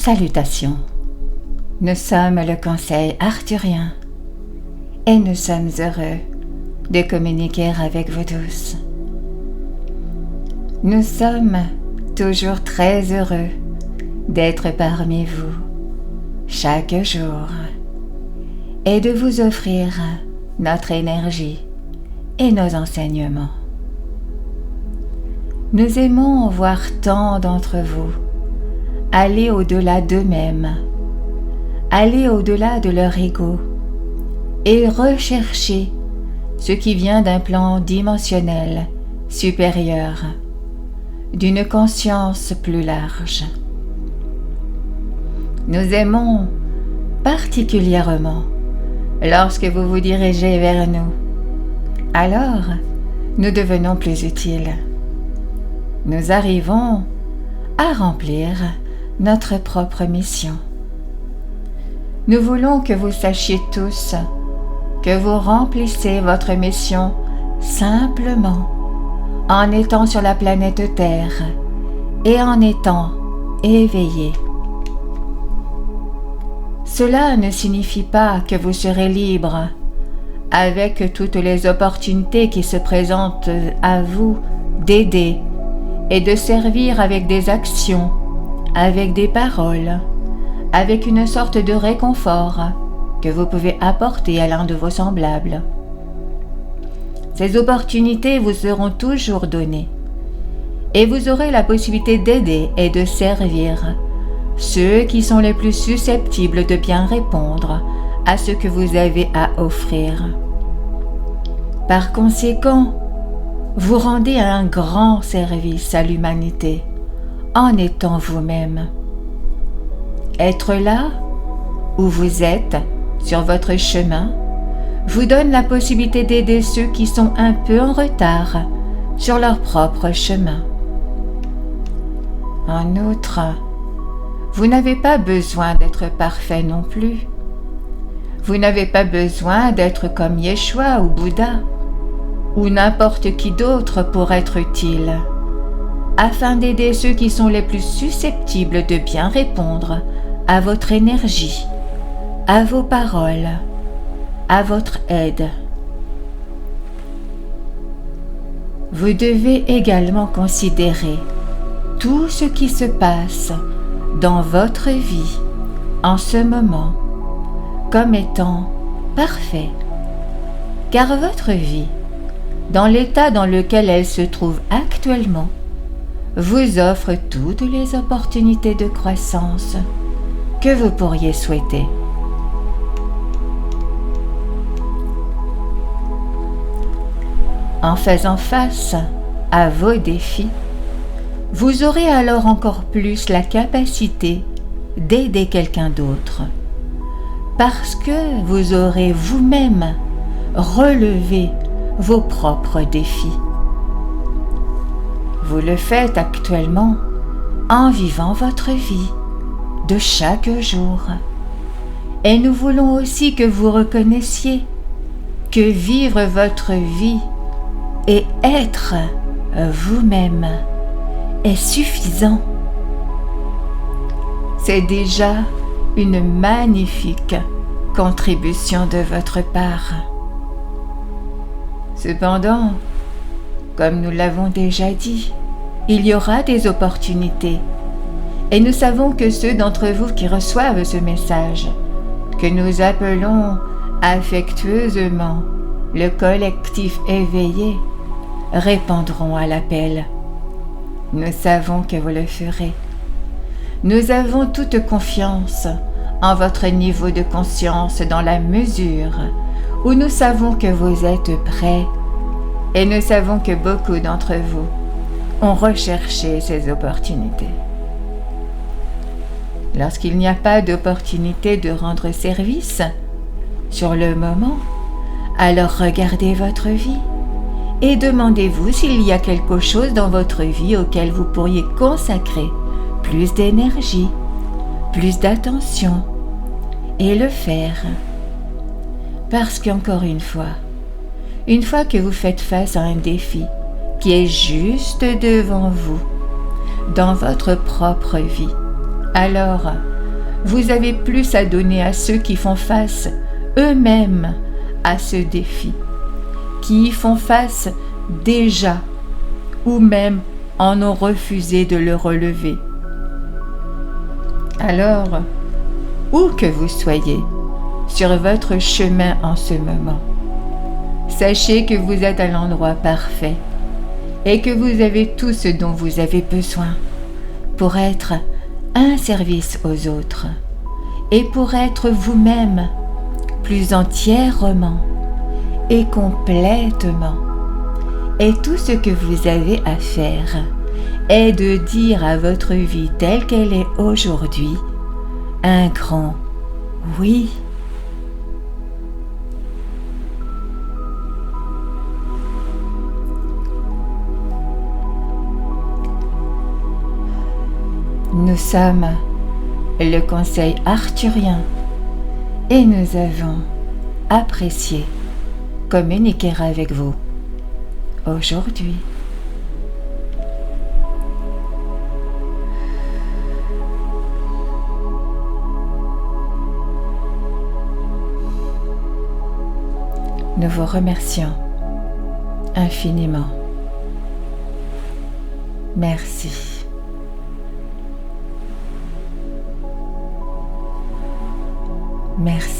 Salutations. Nous sommes le Conseil arthurien et nous sommes heureux de communiquer avec vous tous. Nous sommes toujours très heureux d'être parmi vous chaque jour et de vous offrir notre énergie et nos enseignements. Nous aimons voir tant d'entre vous aller au-delà d'eux-mêmes, aller au-delà de leur ego et rechercher ce qui vient d'un plan dimensionnel supérieur, d'une conscience plus large. Nous aimons particulièrement lorsque vous vous dirigez vers nous. Alors, nous devenons plus utiles. Nous arrivons à remplir notre propre mission. Nous voulons que vous sachiez tous que vous remplissez votre mission simplement en étant sur la planète Terre et en étant éveillés. Cela ne signifie pas que vous serez libre avec toutes les opportunités qui se présentent à vous d'aider et de servir avec des actions, avec des paroles, avec une sorte de réconfort que vous pouvez apporter à l'un de vos semblables. Ces opportunités vous seront toujours données et vous aurez la possibilité d'aider et de servir ceux qui sont les plus susceptibles de bien répondre à ce que vous avez à offrir. Par conséquent, vous rendez un grand service à l'humanité en étant vous-même. Être là où vous êtes sur votre chemin vous donne la possibilité d'aider ceux qui sont un peu en retard sur leur propre chemin. En outre, vous n'avez pas besoin d'être parfait non plus. Vous n'avez pas besoin d'être comme Yeshua ou Bouddha ou n'importe qui d'autre pour être utile, afin d'aider ceux qui sont les plus susceptibles de bien répondre à votre énergie, à vos paroles, à votre aide. Vous devez également considérer tout ce qui se passe dans votre vie en ce moment comme étant parfait, car votre vie, dans l'état dans lequel elle se trouve actuellement, vous offre toutes les opportunités de croissance que vous pourriez souhaiter. En faisant face à vos défis, vous aurez alors encore plus la capacité d'aider quelqu'un d'autre, parce que vous aurez vous-même relevé vos propres défis. Vous le faites actuellement en vivant votre vie de chaque jour. Et nous voulons aussi que vous reconnaissiez que vivre votre vie et être vous-même est suffisant. C'est déjà une magnifique contribution de votre part. Cependant, comme nous l'avons déjà dit, il y aura des opportunités. Et nous savons que ceux d'entre vous qui reçoivent ce message, que nous appelons affectueusement le collectif éveillé, répondront à l'appel. Nous savons que vous le ferez. Nous avons toute confiance en votre niveau de conscience dans la mesure où nous savons que vous êtes prêts et nous savons que beaucoup d'entre vous ont recherché ces opportunités. Lorsqu'il n'y a pas d'opportunité de rendre service sur le moment, alors regardez votre vie et demandez-vous s'il y a quelque chose dans votre vie auquel vous pourriez consacrer plus d'énergie, plus d'attention et le faire. Parce qu'encore une fois que vous faites face à un défi qui est juste devant vous, dans votre propre vie, alors vous avez plus à donner à ceux qui font face eux-mêmes à ce défi, qui y font face déjà ou même en ont refusé de le relever. Alors, où que vous soyez sur votre chemin en ce moment, sachez que vous êtes à l'endroit parfait et que vous avez tout ce dont vous avez besoin pour être un service aux autres et pour être vous-même plus entièrement et complètement. Et tout ce que vous avez à faire est de dire à votre vie telle qu'elle est aujourd'hui un grand oui. Nous sommes le Conseil arthurien et nous avons apprécié communiquer avec vous aujourd'hui. Nous vous remercions infiniment. Merci. Merci.